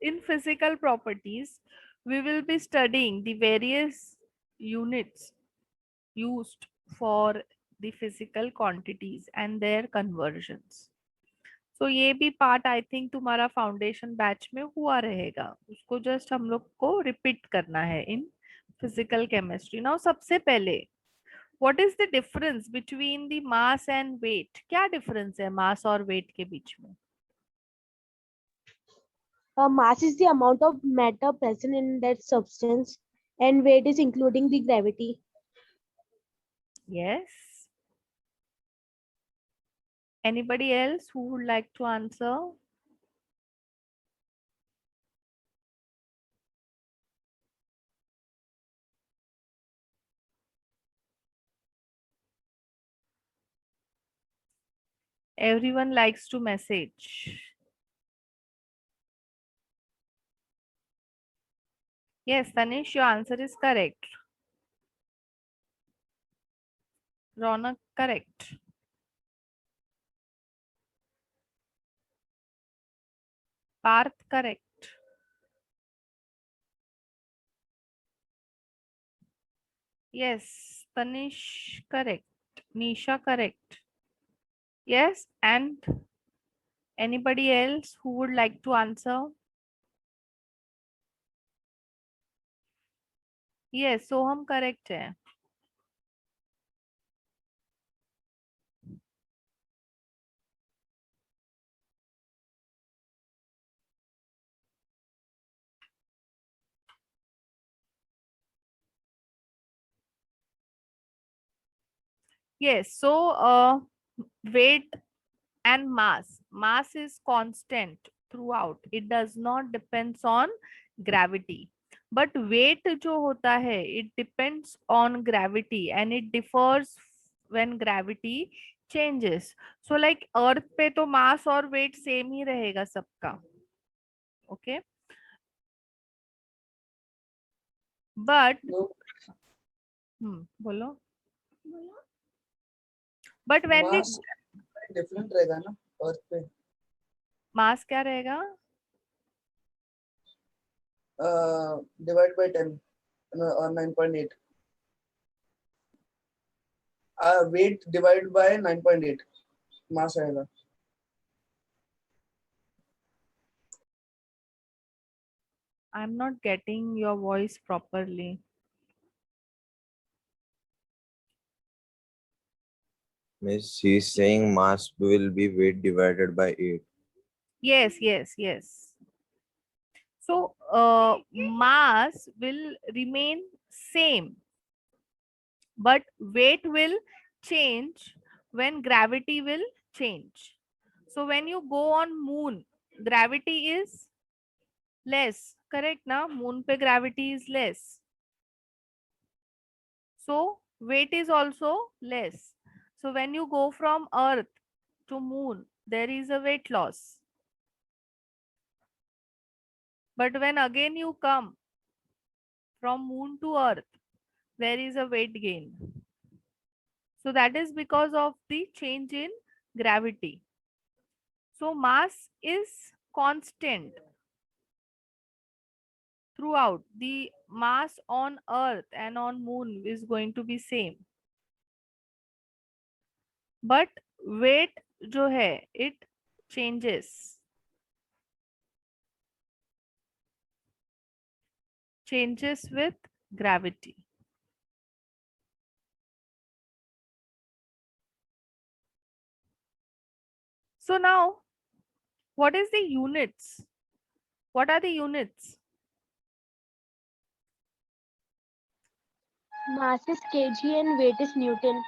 in physical properties, we will be studying the various units used for the physical quantities and their conversions. So ये भी part I think तुम्हारा foundation batch में हुआ रहेगा, उसको just हम लोग को रिपीट करना है इन फिजिकल केमिस्ट्री। नाउ सबसे पहले what is the difference between the mass and weight? क्या डिफरेंस है मास और वेट के बीच में? Mass is the amount of matter present in that substance, and weight is including the gravity. Yes. Anybody else who would like to answer? Everyone likes to message. Yes, Tanish, your answer is correct. Ronak, correct. Parth, correct. Yes, Tanish, correct. Nisha, correct. Yes, and anybody else who would like to answer? Yes, Soham correct है. Yes, so weight and mass is constant throughout, it does not depends on gravity, but weight जो होता है it depends on gravity and it differs when gravity changes. So like earth पे तो mass और weight same ही रहेगा सबका, okay, but बोलो, but when we mass different रहेगा ना अर्थ पे। मास क्या रहेगा? डिवाइड बाय 10 और 9.8, वेट डिवाइड बाय 9.8 मास आएगा। I'm not getting your voice properly. Miss, she's saying mass will be weight divided by 8. Yes, yes, yes. So mass will remain same, but weight will change when gravity will change. So when you go on moon, gravity is less, correct na? Moon pe gravity is less. So weight is also less. So when you go from earth to moon, there is a weight loss. But when again you come from moon to earth, there is a weight gain. So that is because of the change in gravity. So mass is constant throughout. The mass on earth and on moon is going to be same. But weight जो है, it changes. Changes with gravity. So now, what is the units? What are the units? Mass is kg and weight is Newton.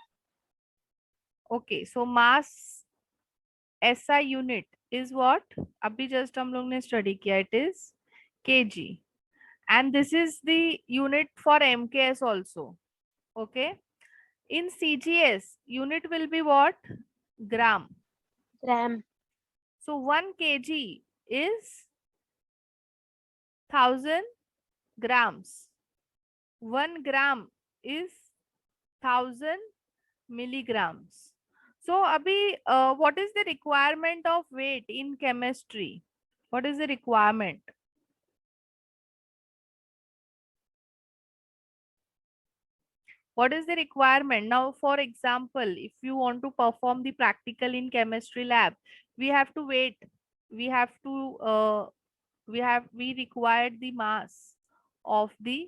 Okay, so mass SI unit is what? अभी just हम लोग ने study किया, it is kg. And this is the unit for MKS also. Okay. In CGS, unit will be what? Gram. Gram. So 1 kg is 1000 grams. 1 gram is 1000 milligrams. So, abhi, what is the requirement of weight in chemistry? What is the requirement? What is the requirement? Now, for example, if you want to perform the practical in chemistry lab, we have to wait. We have to, we required the mass of the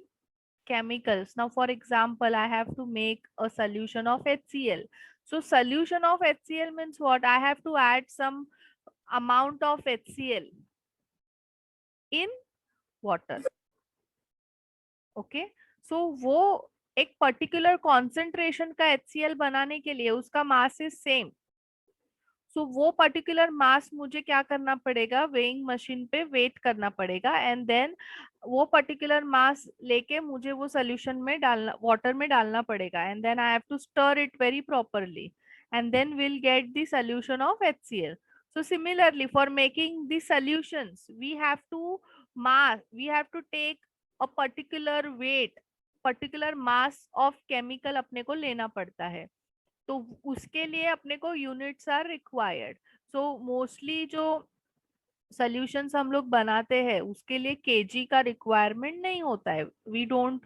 chemicals. Now, for example, I have to make a solution of HCl. So solution of HCl means what? I have to add some amount of HCl in water. Okay. So वो एक particular concentration का HCl बनाने के लिए उसका mass is same. सो वो particular मास मुझे क्या करना पड़ेगा, वेइंग मशीन पे वेट करना पड़ेगा एंड देन वो पर्टिकुलर मास लेके मुझे वो सोल्यूशन में डालना, वाटर में डालना पड़ेगा and then I have to stir it very properly and then we'll get the solution of HCl. So similarly, for making the solutions, we have to take a particular weight, particular mass of chemical अपने को लेना पड़ता है. तो उसके लिए अपने को units are required. So mostly जो सॉल्यूशंस हम लोग बनाते हैं उसके लिए केजी का रिक्वायरमेंट नहीं होता है. We don't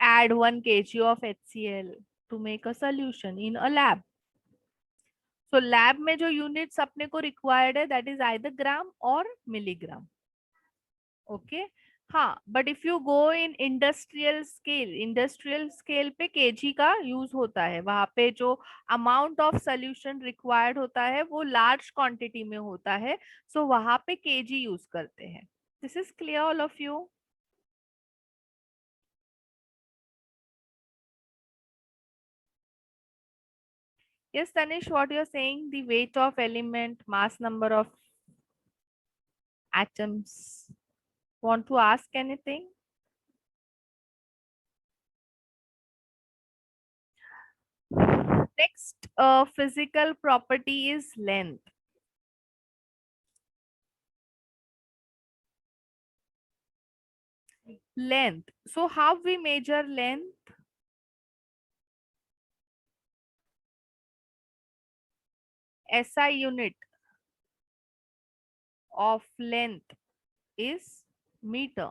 add 1 kg of HCl to make a solution in a lab. So lab में जो यूनिट्स अपने को रिक्वायर्ड है दैट इज आइदर ग्राम और मिलीग्राम. ओके. हाँ, but if you go in industrial scale पे केजी का यूज होता है. वहां पे जो अमाउंट ऑफ सोल्यूशन रिक्वायर्ड होता है वो लार्ज क्वांटिटी में होता है. सो वहां पे केजी यूज करते हैं. This is clear all of you? Yes, Tanish, what you're saying, the weight of element, mass number of atoms. Want to ask anything? Next physical property is length. Length. So how we measure length? SI unit of length is meter.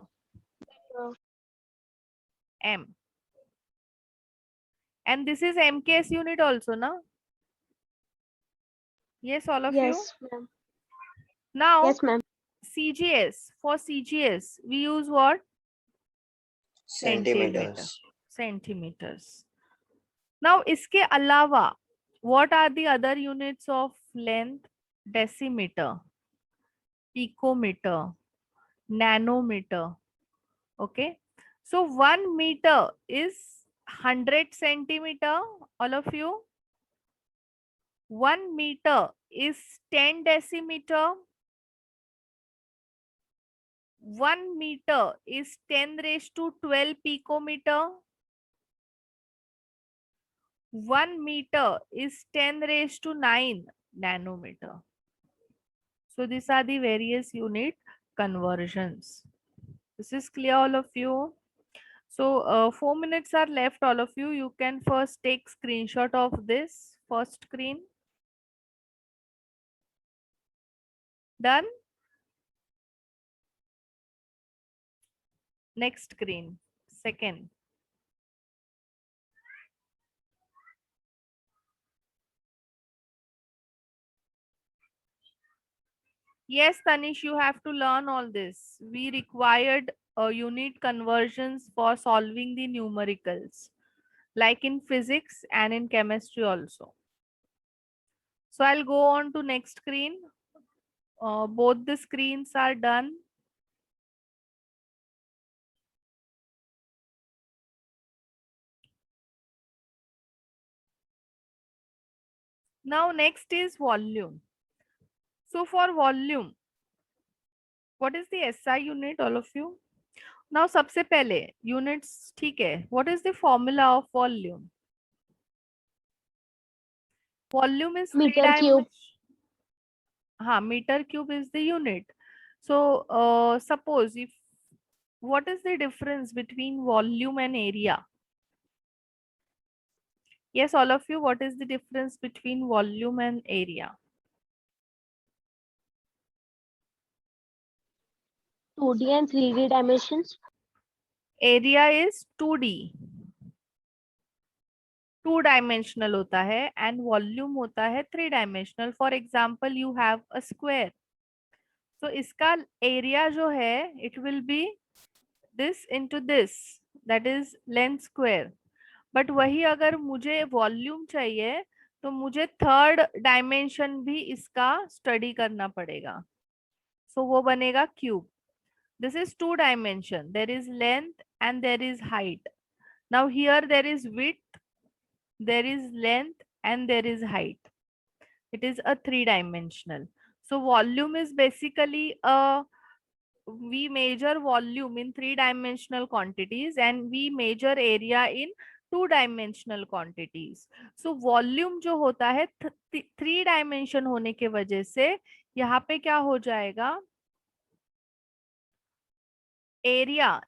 M. And this is MKS unit also, na? Yes, all of you? Yes, ma'am. Now, Yes, ma'am. CGS. For CGS, we use what? Centimeters. Centimeters. Now, इसके अलावा, what are the other units of length? Decimeter, picometer, nanometer. Okay. So 1 meter is 100 centimeter. All of you? 1 meter is 10 decimeter. 1 meter is 10 raised to 12 picometer. 1 meter is 10 raised to 9 nanometer. So these are the various unit conversions. This is clear, all of you? So 4 minutes are left, all of you. You can first take screenshot of this first screen. Done? Next screen, second. Yes, Tanish, you have to learn all this. We required unit conversions for solving the numericals, like in physics and in chemistry also. So I'll go on to next screen. Both the screens are done. Now next is volume. So for volume, what is the SI unit, all of you? Now सबसे पहले units, ठीक है. What is the formula of volume? Volume is Meter cube. Meter cube is the unit. So suppose if, what is the difference between volume and area? Yes, all of you, what is the difference between volume and area? 2D and 3D dimensions? Area is 2D, 2 dimensional होता है, and volume होता है 3 dimensional. For example, you have a square. So इसका area जो है, it will be this into this, that is length square. But वही अगर मुझे वॉल्यूम चाहिए तो मुझे 3rd dimension भी इसका स्टडी करना पड़ेगा. So वो बनेगा cube. This is 2 dimension. There is length and there is height. Now here there is width, there is length and there is height. It is a 3 dimensional. So volume is basically we measure volume in 3 dimensional quantities and we measure area in 2 dimensional quantities. So volume जो होता है 3 dimension होने के वजह से यहाँ पे क्या हो जाएगा, एरिया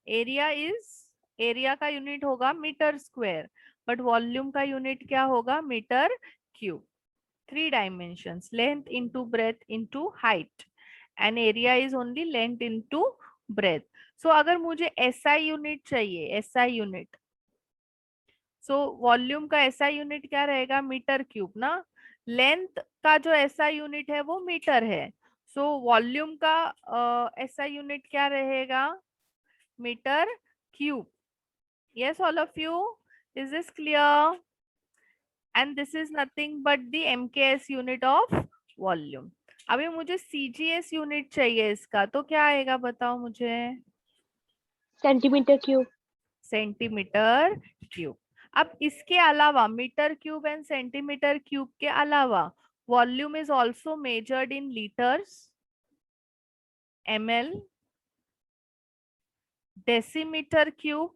का यूनिट होगा मीटर स्क्वायर, बट वॉल्यूम का यूनिट क्या होगा, metre cube. 3 dimensions, length into breadth into height, and area is only length into breadth. So अगर मुझे SI यूनिट चाहिए, SI यूनिट, सो वॉल्यूम का SI यूनिट क्या रहेगा, मीटर क्यूब ना. लेंथ का जो SI यूनिट है वो मीटर है, सो वॉल्यूम का SI यूनिट क्या रहेगा, meter cube. Yes, all of you, is this clear? And this is nothing but the MKS unit of volume. अभी मुझे CGS यूनिट चाहिए इसका, तो क्या आएगा बताओ मुझे, सेंटीमीटर क्यूब. Centimetre cube. अब इसके अलावा metre cube and centimetre cube के अलावा volume is also measured in litres, ml, decimeter cube.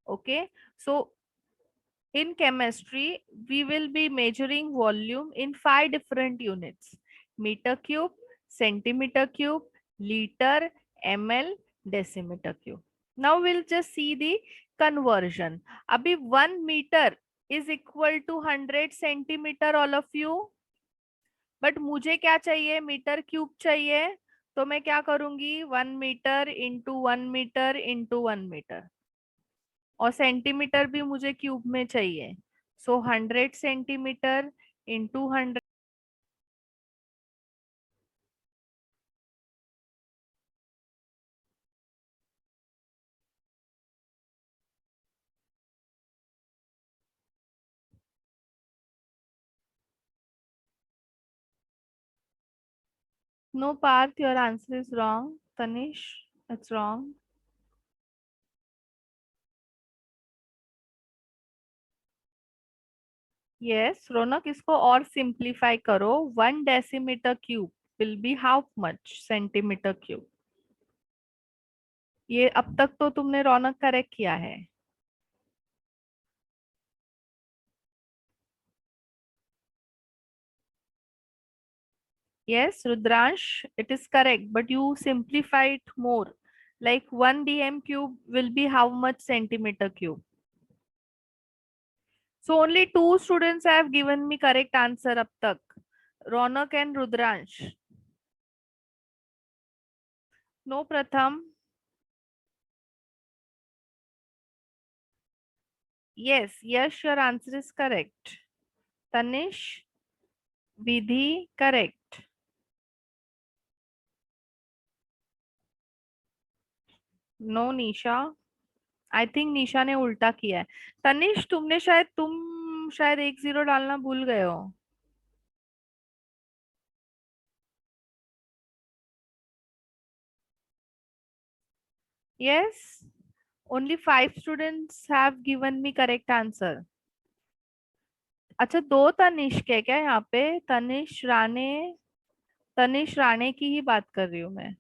Okay, so in chemistry we will be measuring volume in 5 different units: meter cube, centimeter cube, liter, ml, decimeter cube. Now we'll just see the conversion. Abhi 1 meter is equal to 100 centimeter, all of you. But मुझे क्या चाहिए, metre cube चाहिए, तो मैं क्या करूंगी, 1 metre into 1 metre into 1 metre, और centimetre भी मुझे क्यूब में चाहिए, so 100 centimetre into 100. No, Parth, your answer is wrong. Tanish, it's wrong. Yes, Ronak, इसको और सिंप्लीफाई करो. 1 decimetre cube will be how much, centimetre cube. ये अब तक तो तुमने रौनक करेक्ट किया है. Yes, Rudransh, it is correct, but you simplify it more. Like 1 dm cube will be how much centimeter cube? So only 2 students have given me correct answer up tak, Ronak and Rudransh. No, Pratham. Yes, your answer is correct. Tanish, Vidhi, correct. No, Nisha. I think Nisha ने उल्टा किया है. तनिष, तुम शायद 1-0 डालना भूल गए हो. Yes, only 5 students have given me correct answer. अच्छा, 2 तनिष्क है क्या यहाँ पे, तनिष राणे की ही बात कर रही हूँ मैं.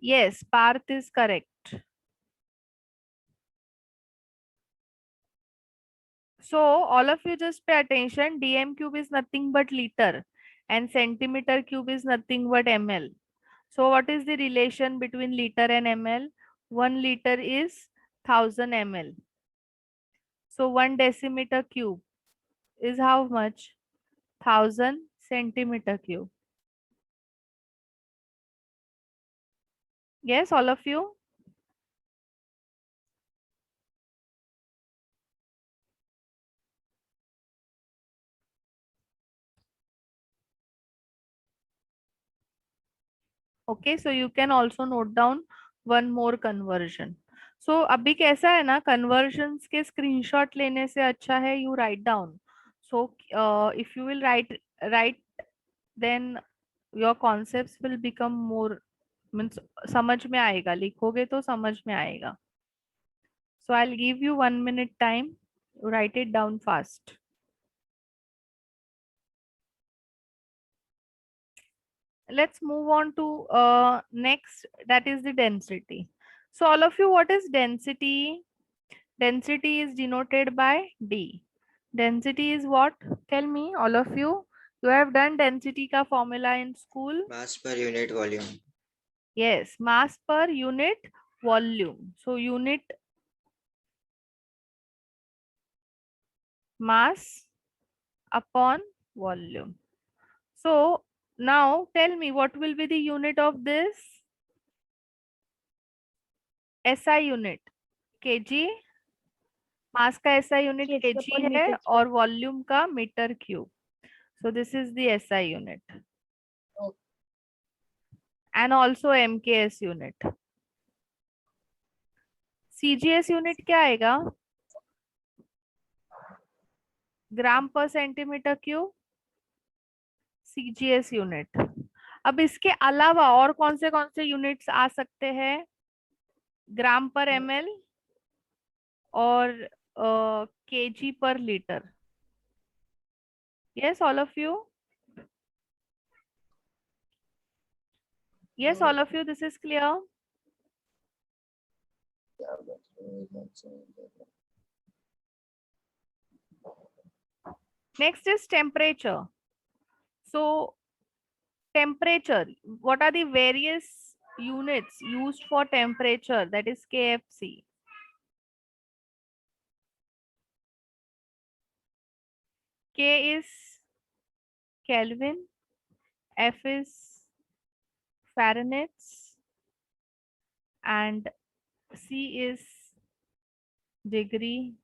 Yes, Parth is correct. So all of you just pay attention. dm cube is nothing but liter and centimeter cube is nothing but ml. So what is the relation between liter and ml? 1 liter is 1000 ml. So 1 decimeter cube is how much? 1000 centimeter cube. Yes, all of you? Okay, so you can also note down one more conversion. So अभी कैसा है ना, conversions के screenshot लेने से अच्छा है you write down. So if you will write then your concepts will become more, means समझ में आएगा, लिखोगे तो समझ में आएगा. So I'll give you 1 minute time, write it down fast. Let's move on to next, that is the density. So all of you, what is density? Density is denoted by D. Density is what? Tell me, all of you. You have done density ka formula in school? Mass per unit volume. Yes, mass per unit volume. So unit mass upon volume. So now tell me, what will be the unit of this? SI unit. kg. Mass का SI unit kg kg upon है meter cube. और volume का metre cube. So this is the SI unit. Oh. And also MKS unit. CGS unit क्या आएगा? ग्राम पर centimetre cube. CGS unit. अब इसके अलावा और कौन से यूनिट्स आ सकते हैं? ग्राम पर ml और kg पर litre. Yes, all of you? Yes, all of you, this is clear? Next is temperature. So temperature, what are the various units used for temperature? That is KFC. K is Kelvin, F is Fahrenheit, and C is degree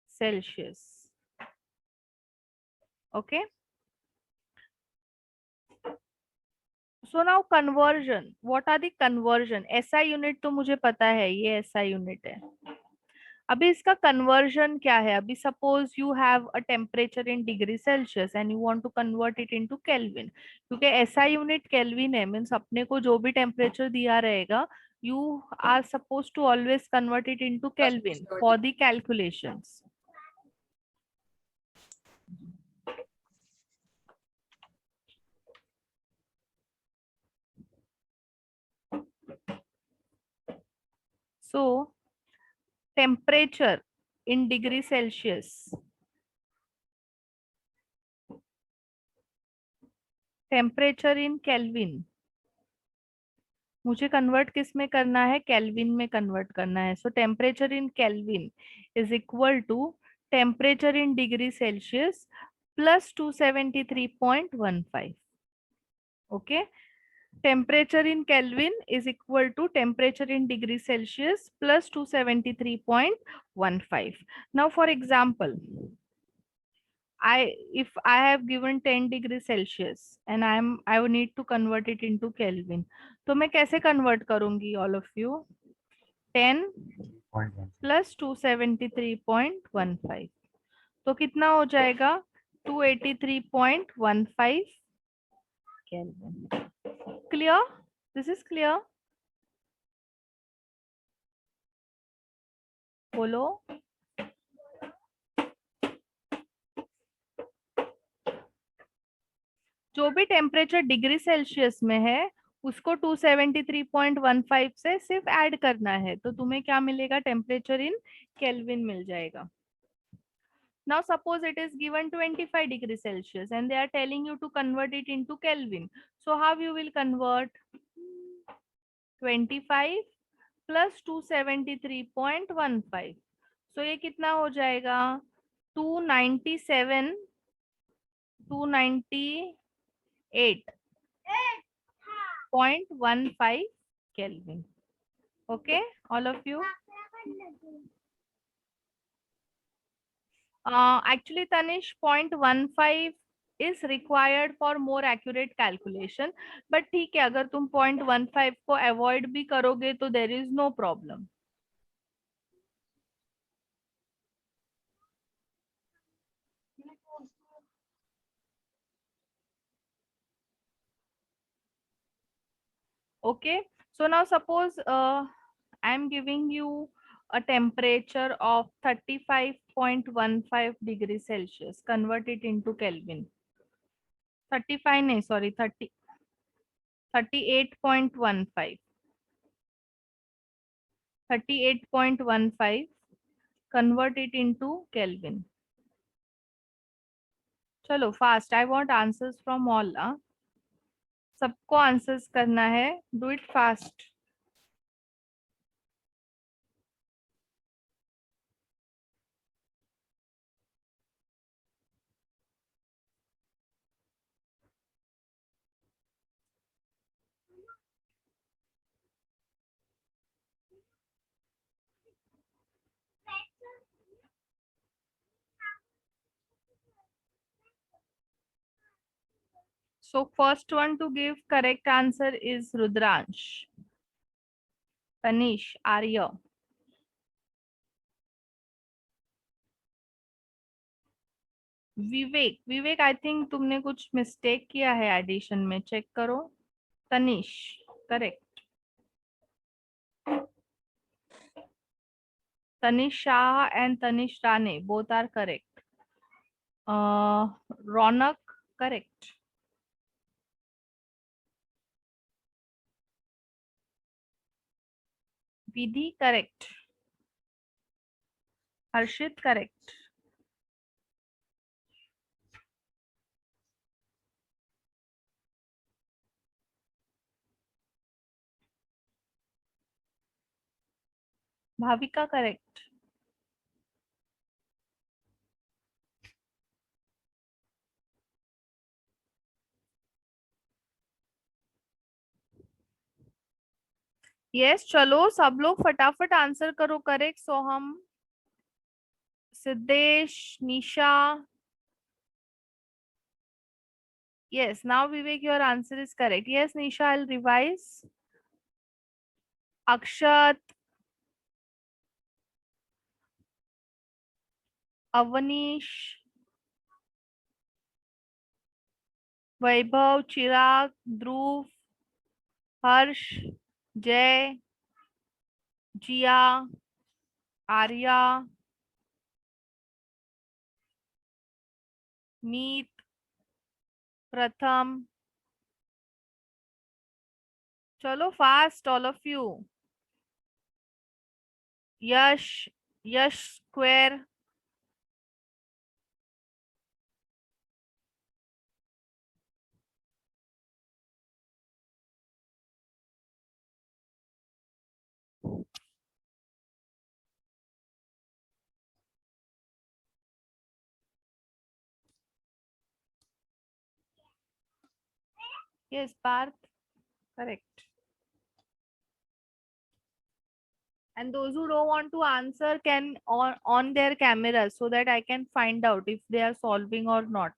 Celsius. Okay. So now conversion. What are the conversion? SI unit तो मुझे पता है, ये SI unit है. अभी इसका conversion क्या है? अभी suppose you have a temperature in degree Celsius and you want to convert it into Kelvin. क्योंकि SI unit Kelvin है, means अपने को जो भी temperature दिया रहेगा, you are supposed to always convert it into Kelvin for the calculations. So temperature in degree Celsius. Temperature in Kelvin. मुझे convert किस में करना है? केल्विन में कन्वर्ट करना है. So temperature in Kelvin is equal to temperature in degree Celsius plus 273.15. Okay. Temperature in Kelvin is equal to temperature in degree Celsius plus 273.15. Now, for example, if I have given 10 degrees Celsius and I would need to convert it into Kelvin, तो मैं कैसे convert करूंगी all of you? 10 plus 273.15. तो कितना हो जाएगा? 283.15 Kelvin. Clear? This is clear? बोलो. जो भी टेम्परेचर डिग्री सेल्सियस में है उसको 273.15 से सिर्फ ऐड करना है, तो तुम्हें क्या मिलेगा? टेम्परेचर इन केल्विन मिल जाएगा. Now suppose it is given 25 degrees Celsius and they are telling you to convert it into Kelvin. So how you will convert? 25 plus 273.15. So ये कितना हो जाएगा? 297 298.15 Kelvin. Okay, all of you. Actually, Tanish, 0.15 is required for more accurate calculation. But ठीक है, अगर तुम 0.15 को avoid भी करोगे तो there is no problem. Okay, so now suppose I am giving you a temperature of 35.15 degrees Celsius. Convert it into Kelvin. 35 नहीं, sorry, 38.15. 38.15. Convert it into Kelvin. चलो fast. I want answers from all. सबको answers करना है. Do it fast. So first one to give correct answer is Rudransh. Tanish, Arya. Vivek I think तुमने कुछ mistake किया है addition में, चेक करो. Tanish correct. Tanish Shah and Tanish Rane both are correct. Raunak correct. Vidhi correct. Harshit correct. Bhavika correct. Yes चलो सब लोग फटाफट आंसर करो correct. Soham, Siddhesh, Nisha. Yes, now Vivek, your answer is correct. Yes, Nisha, I'll revise. Akshat, Avanish, Vaibhav, Chirag, Dhruv, Harsh, Jay, Jia, Arya, Meet, Pratham. Chalo fast, all of you. Yash, Yash Square. Yes, Parth, correct. And those who don't want to answer can on their cameras so that I can find out if they are solving or not.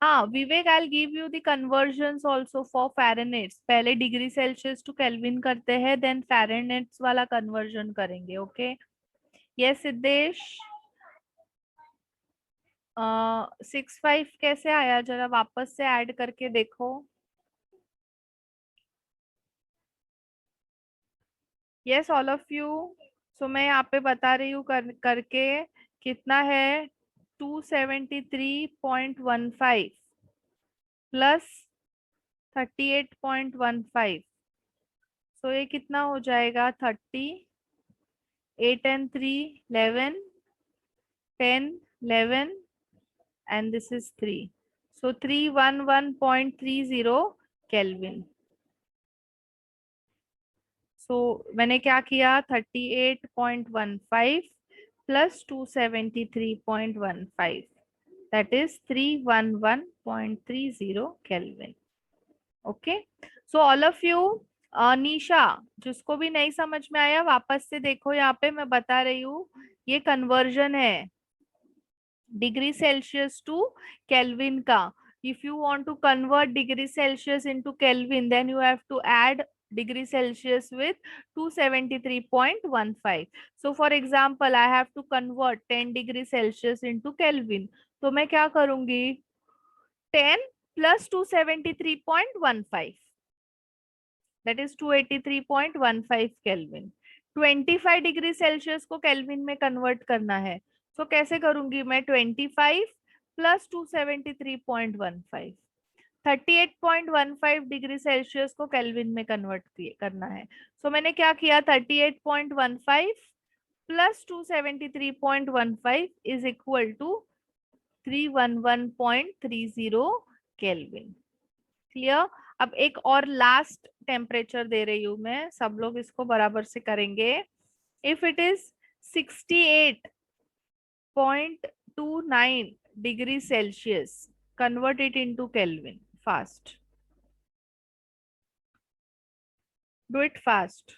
Vivek, I'll give you the conversions also for Fahrenheit. पहले degree Celsius two kelvin करते हैं, then Fahrenheit वाला conversion करेंगे. Okay? Yes, Siddhesh. 65 कैसे आया, जरा वापस से ऐड करके देखो. Yes, all of you. So मैं यहाँ पे बता रही हूँ करके कितना है. 273.15 प्लस 38.15. सो ये कितना हो जाएगा. 30, 8 and 3, 11, 10, 11 and this is 3. So 311.30 Kelvin. So मैंने क्या किया, 38.15 plus 273.15. that is 311.30 Kelvin. Okay, so all of you, निशा, जिसको भी नहीं समझ में आया वापस से देखो, यहाँ पे मैं बता रही हूँ, ये कन्वर्जन है डिग्री सेल्सियस टू केल्विन का. if you want to convert degree celsius into kelvin, then you have to add degree celsius with 273.15. so for example, I have to convert 10 degree celsius into kelvin. तो मैं क्या करूंगी, 10 plus 273.15, that is 283.15 Kelvin. 25 degree Celsius को Kelvin में convert करना है. तो कैसे करूंगी मैं, 25 प्लस 273.15, 38.15 डिग्री सेल्सियस को केल्विन में कन्वर्ट करना है. सो मैंने क्या किया, 38.15 plus 273.15 is equal to 311.30 Kelvin. Clear. अब एक और लास्ट टेम्परेचर दे रही हूं मैं, सब लोग इसको बराबर से करेंगे. If it is 68.29 degree Celsius, convert it into kelvin fast. Do it fast.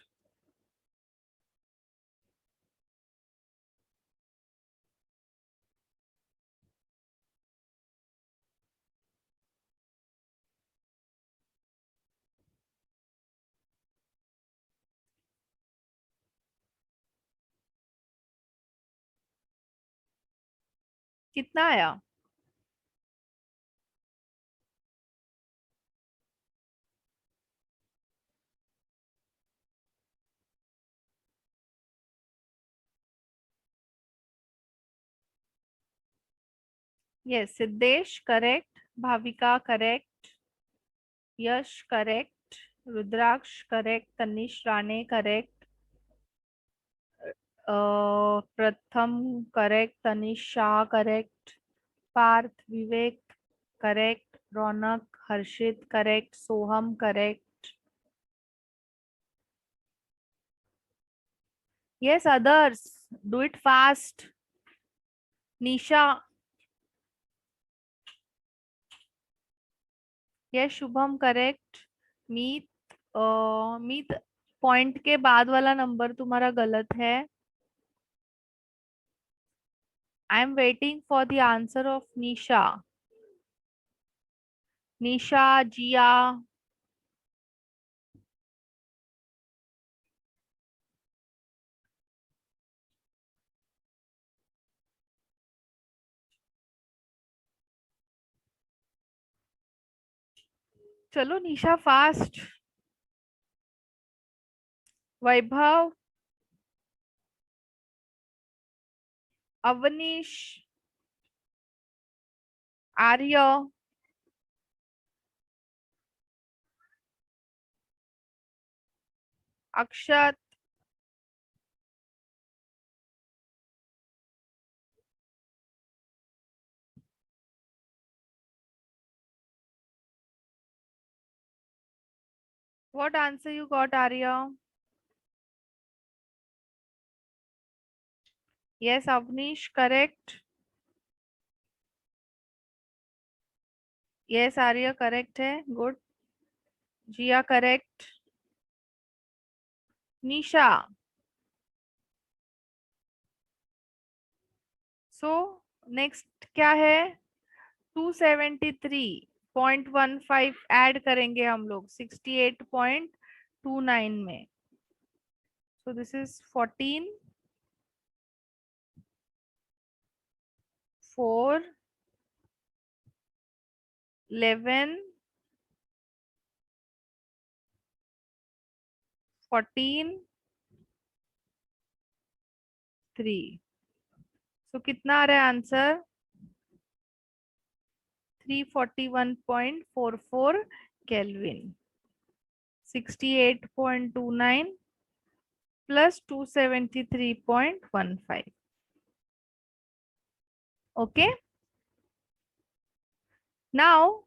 कितना आया? Yes, Siddesh correct, Bhavika correct, Yash correct, Rudraksh correct, Tanish Rane correct, Pratham correct, Tanish Shah correct, Parth Vivek correct, Ronak Harshit correct, Soham correct. Yes, others, do it fast. Nisha. Yes, Shubham correct. Meet Meet point के बाद वाला नंबर तुम्हारा गलत है. I am waiting for the answer of Nisha. Nisha, Jiya. चलो Nisha fast. Vaibhav, Avneesh, Arya, Akshat, what answer you got, Arya? Yes, Avnish correct. Yes, Arya correct है. Good. जिया correct. निशा. So next क्या है, 273.15 ऐड करेंगे हम लोग 68.29 में. So this is 14, 4, 11, 14, 3. So कितना आ रहा है answer, 341.44 kelvin. 68.29 plus 273.15. Okay. Now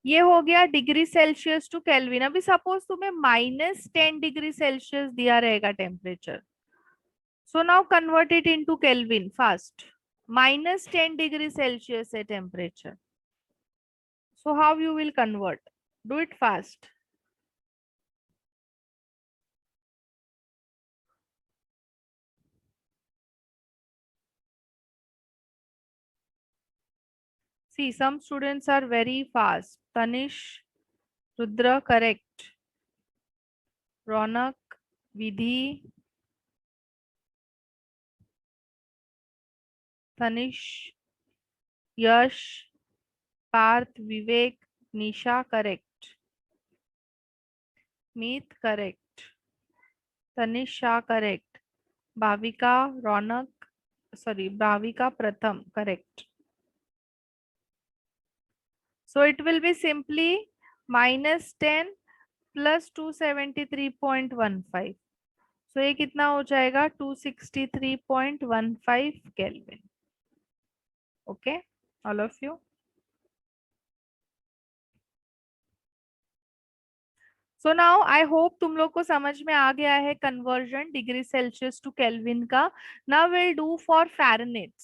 ये हो गया डिग्री सेल्सियस टू केल्विन. अभी सपोज तुम्हें -10 डिग्री सेल्सियस दिया रहेगा temperature. So now convert it into kelvin fast. minus 10 degrees Celsius है temperature. So how you will convert? Do it fast. See, some students are very fast. Tanish, Rudra, correct. Ronak, Vidhi, Tanish, Yash, Parth, Vivek, Nisha, correct. Meet, correct. Tanish Shah, correct. Bhavika, Ronak, sorry, Bhavika Pratham, correct. So it will be simply minus 10 plus 273.15. So ये कितना हो जाएगा 263.15 Kelvin. Okay, all of you. So now I hope तुम लोग को समझ में आ गया है conversion degree Celsius to Kelvin का. Now we'll do for Fahrenheit.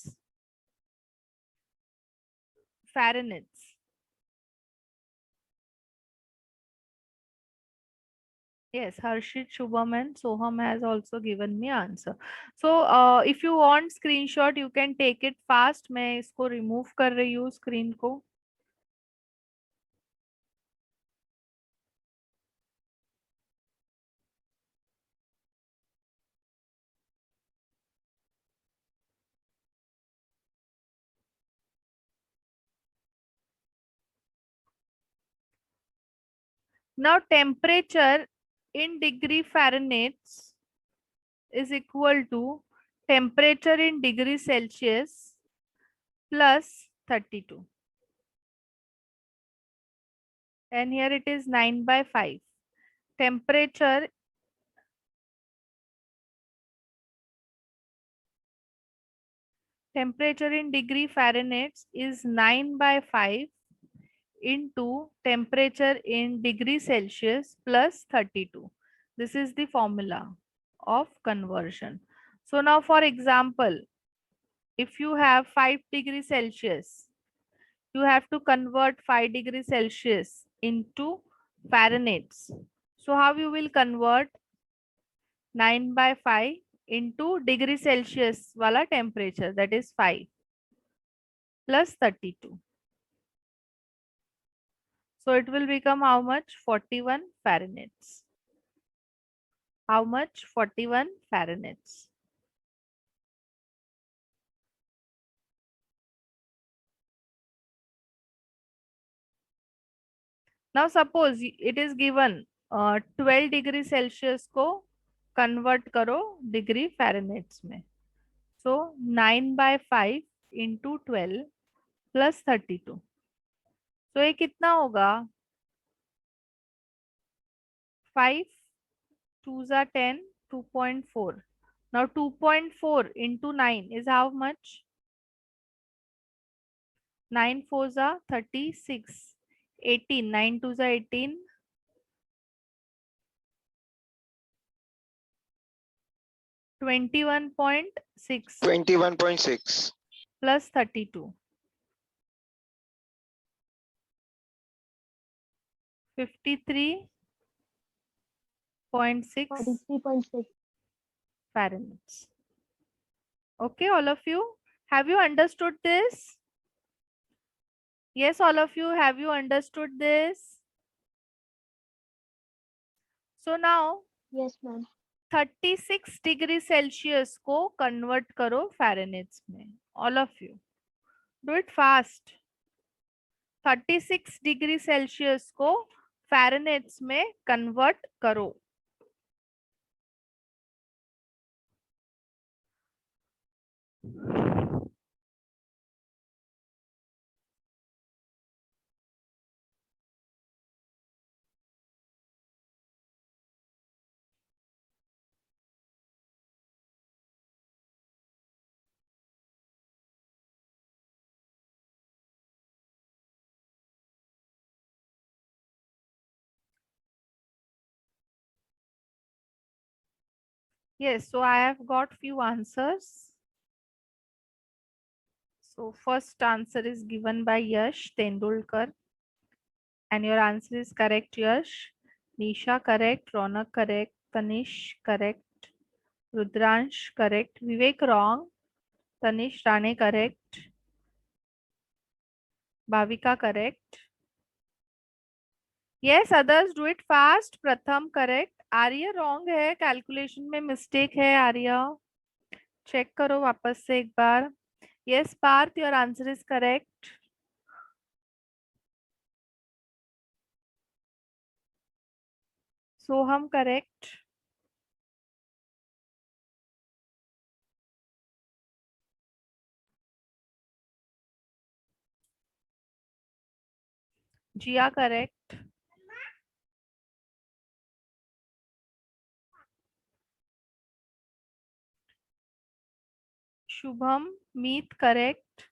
Fahrenheit. Yes, Harshit, Shubham and Soham has also given me answer. So if you want screenshot, you can take it fast. मैं इसको remove कर रही हूँ screen को. Now temperature in degree Fahrenheit is equal to temperature in degree Celsius plus 32. And here it is 9/5. Temperature in degree Fahrenheit is 9/5 into temperature in degree Celsius plus 32. This is the formula of conversion. So now for example, if you have 5 degrees Celsius, you have to convert 5 degrees Celsius into Fahrenheit. So how you will convert 9/5 into degree Celsius wala temperature, that is 5 plus 32. So it will become how much? 41 Fahrenheit. How much? 41 Fahrenheit. Now suppose it is given 12 degree Celsius को convert करो degree Fahrenheit में. So 9/5 into 12 plus 32. So ये कितना होगा? 5 2s are 10, 2.4. Now 2.4 into 9 is how much? 9 4s are 36. 18. 9 2s are 18. 21.6 21.6. plus 32. 53.6 43.6. Fahrenheit. Okay, all of you, have you understood this? Yes, all of you, have you understood this? So now Yes, ma'am. 36 degree Celsius को convert करो Fahrenheit में. All of you do it fast. 36 degree Celsius को Fahrenheit में convert करो. Yes, so I have got few answers. So first answer is given by Yash Tendulkar. And your answer is correct, Yash. Nisha correct, Ronak correct, Tanish correct, Rudransh correct, Vivek wrong, Tanish Rane correct, Bhavika correct. Yes, others do it fast. Pratham correct. Arya wrong है, calculation में mistake है आर्य. Check करो वापस से एक बार. Yes, Parth, your answer is correct. Soham correct. Jia correct. Shubham, Meet correct.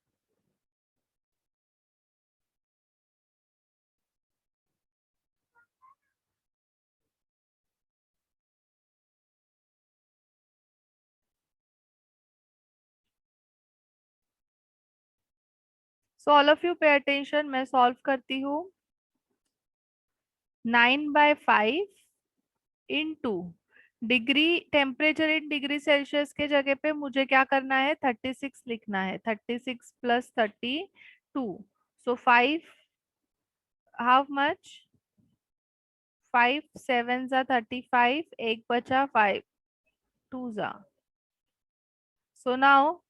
So all of you pay attention. मैं solve करती हूँ. 9/5 into degree temperature in degree Celsius के जगह पे मुझे क्या करना है, 36 लिखना है. 36 + 32. So 5, how much? 5 7 जा 35, एक बचा 5 2 जा. So now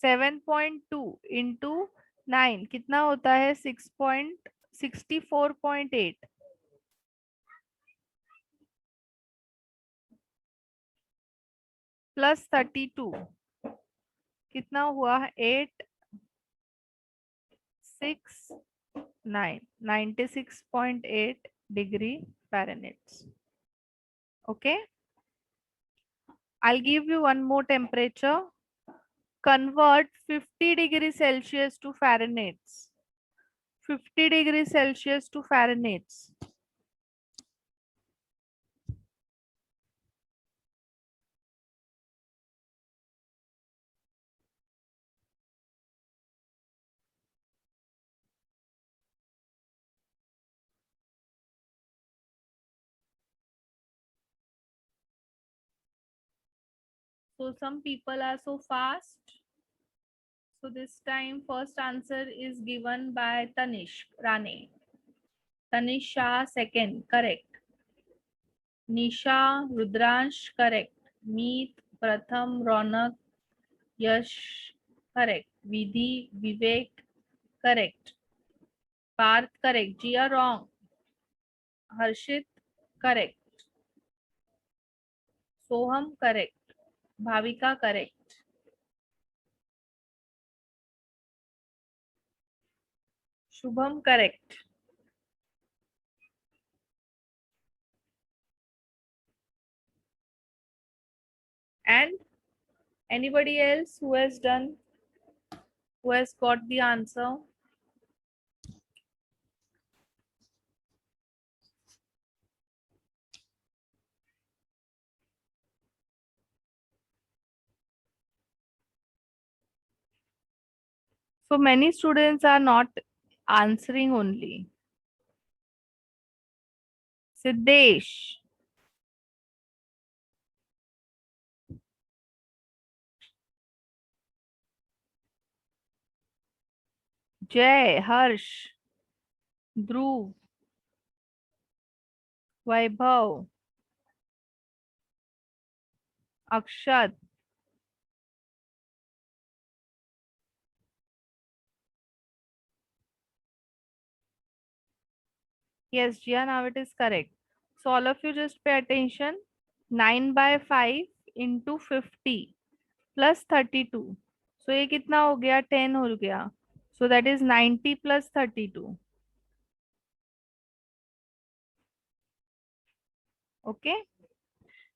7.2 into 9 कितना होता है? 64.8 प्लस 32 कितना हुआ? 8 6 9 96.8 degree Fahrenheit. Okay, I'll give you one more temperature. Convert 50 degrees Celsius to Fahrenheit. 50 degrees Celsius to Fahrenheit. So some people are so fast. So this time first answer is given by Tanish Rane. Tanish Shah second, correct. Nisha Rudransh correct. Meet Pratham Ronak Yash correct. Vidhi Vivek correct. Parth correct. Jia wrong. Harshit correct. Soham correct. Bhavika correct. Shubham correct. And anybody else who has done, who has got the answer? So many students are not answering only. Siddesh. Jay, Harsh, Dhruv, Vaibhav, Akshat, yes, Jia, now it is correct. So all of you just pay attention. 9/5 into 50 plus 32. So ये कितना हो गया? 10 हो गया. So that is 90 plus 32. Okay.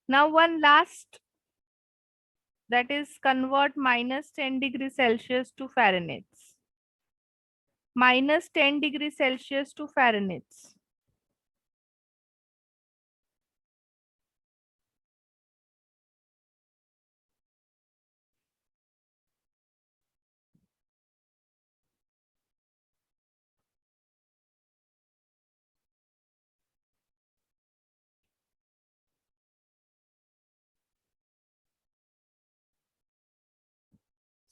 Now one last, that is convert minus 10 degrees Celsius to Fahrenheit. Minus 10 degrees Celsius to Fahrenheit.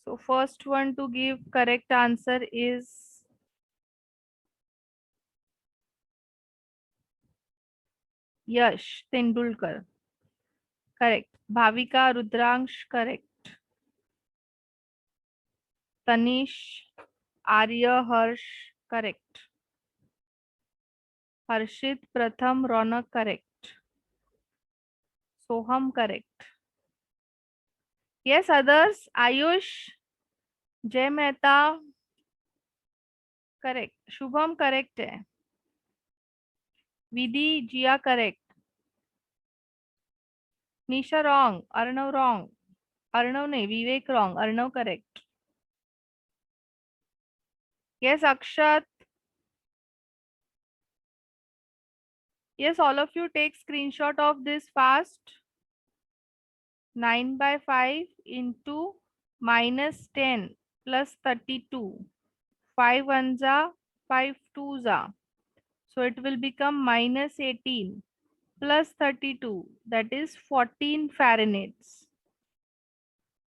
So first one to give correct answer is Yash Tendulkar. Correct. Bhavika Rudransh, correct. Tanish Arya Harsh, correct. Harshit Pratham Ronak, correct. Soham, correct. Yes, others. Ayush, Jay Mehta, correct. Shubham, correct है. Vidhi, Jia, correct. Nisha, wrong. Arnav, wrong. Arnav नहीं, Vivek, wrong. Arnav, correct. Yes, Akshat. Yes, all of you take screenshot of this fast. 9 by 5 into minus 10 plus 32. 5 ones are 5 twos are. So it will become minus 18 plus 32. That is 14 Fahrenheit.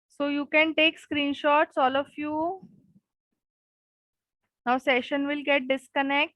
So you can take screenshots, all of you. Now session will get disconnect.